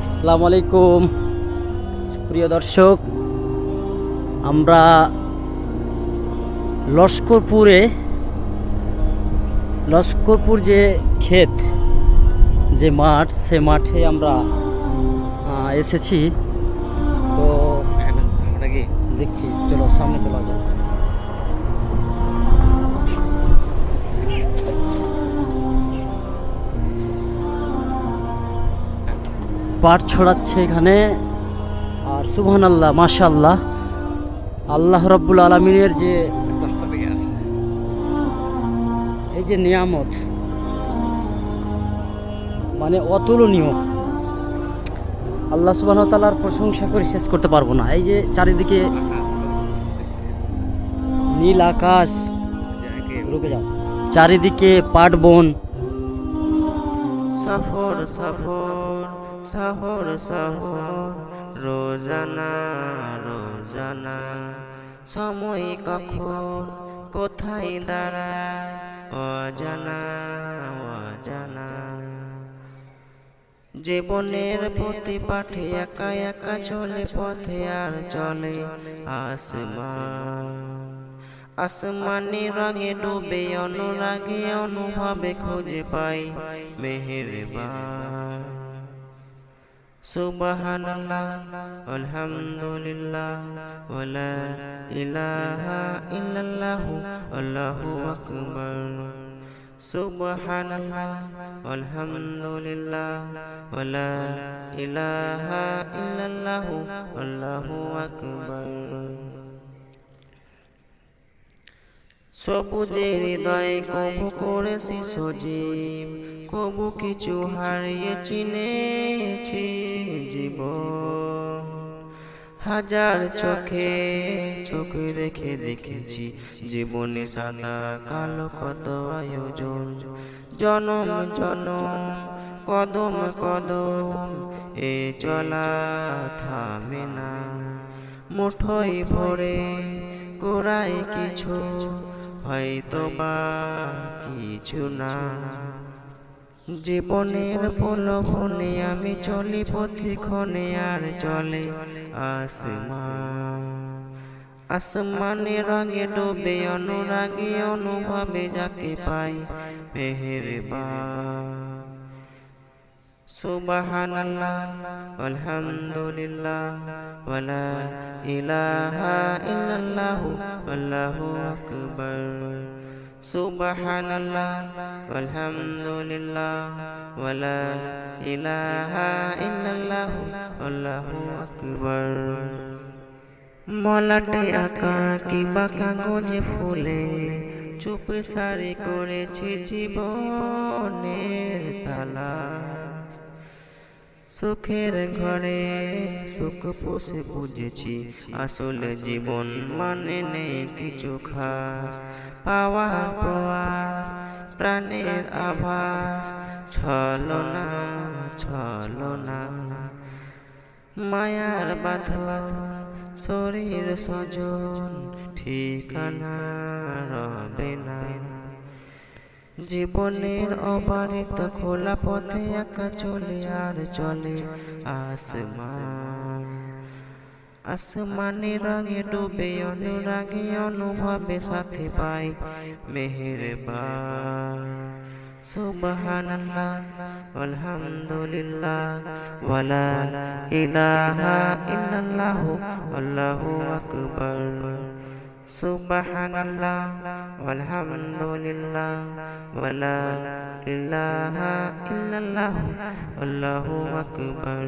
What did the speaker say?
আসসালামু আলাইকুম প্রিয় দর্শক, আমরা লস্করপুর যে ক্ষেত, যে মাঠ, সে মাঠে আমরা এসেছি। তো আমরা কি দেখছি, চলো সামনে চলো যাও। পাট ছড়াচ্ছে এখানে, আর সুবহানাল্লাহ, মাশাআল্লাহ, আল্লাহ রাব্বুল আলামিনের যে এই যে নিয়ামত, মানে অতুলনীয়। আল্লাহ সুবহানাহু ওয়া তাআলার প্রশংসা করে শেষ করতে পারবো না। এই যে চারিদিকে নীল আকাশ, রুকে যাও, চারিদিকে পাট বন। সফর সফর সফর সফর রোজানা রোজানা, সময় কখন কোথায় দাঁড়ায় অজানা অজানা। জীবনের প্রতি পাঠে একা একা চলে পথে, আর চলে আসমান। আসমানি রঙে ডুবে অনুরাগে অনুভবে খুঁজে পাই মেহেরবান। সুবহানাল্লাহ আলহামদুলিল্লাহ ওয়ালা ইলাহা ইল্লাল্লাহ আল্লাহু আকবার। সুবহানাল্লাহ আলহামদুলিল্লাহ ওয়ালা ইলাহা ইল্লাল্লাহ আল্লাহু আকবার। সবুজের হৃদয়ে কবু করেছি সজীব, কবু কিছু হারিয়ে চিনেছি জীবন। হাজার চোখে চোখ রেখে দেখেছি জীবনে সাদা কালো কত আয়োজন। জনম জনম কদম কদম এ চলা থামে না, মুঠোয় ভরে গোড়ায় কিছু হয়তো বা কিছু না। জীবনের প্রলোভনে আমি চলি প্রতিক্ষণে, আর চলে আসমান। আসমানে রঙে ডুবে অনুরাগে অনুভবে যাকে পাই মেহেরবান। সুবহানাল্লাহ আলহামদুলিল্লাহ ওয়ালা ইলাহা ইল্লাল্লাহ আল্লাহু আকবার। সুবহানাল্লাহ আলহামদুলিল্লাহ ওয়ালা ইলাহা ইল্লাল্লাহ আল্লাহু আকবার। মলাটে আঁকা কিবা কাগজে ফুলে চুপে সারি করেছি জীবনের তালা। সুখের ঘরে সুখ পোষে বুঝেছি, আসলে জীবন মানে নেই কিছু খাস। পাওয়া প্রয়াস প্রাণের আভাস, ছলনা ছলনা। মায়ার বাঁধন শরীর স্বজন ঠিকানা রবে না। জীবনের অবারিত খোলা পথে একা চলে, আর চলে আসমান। আসমানি রঙে ডুবে অনুরাগে অনুভবে সাথে পাই মেহেরবান। সুবহানাল্লাহ আলহামদুলিল্লাহ ওয়ালা ইলাহা ইল্লাল্লাহ আল্লাহু আকবার। সুবহানাল্লাহ আলহামদুলিল্লাহ ওয়ালা ইলাহা ইল্লাল্লাহ আল্লাহু আকবার।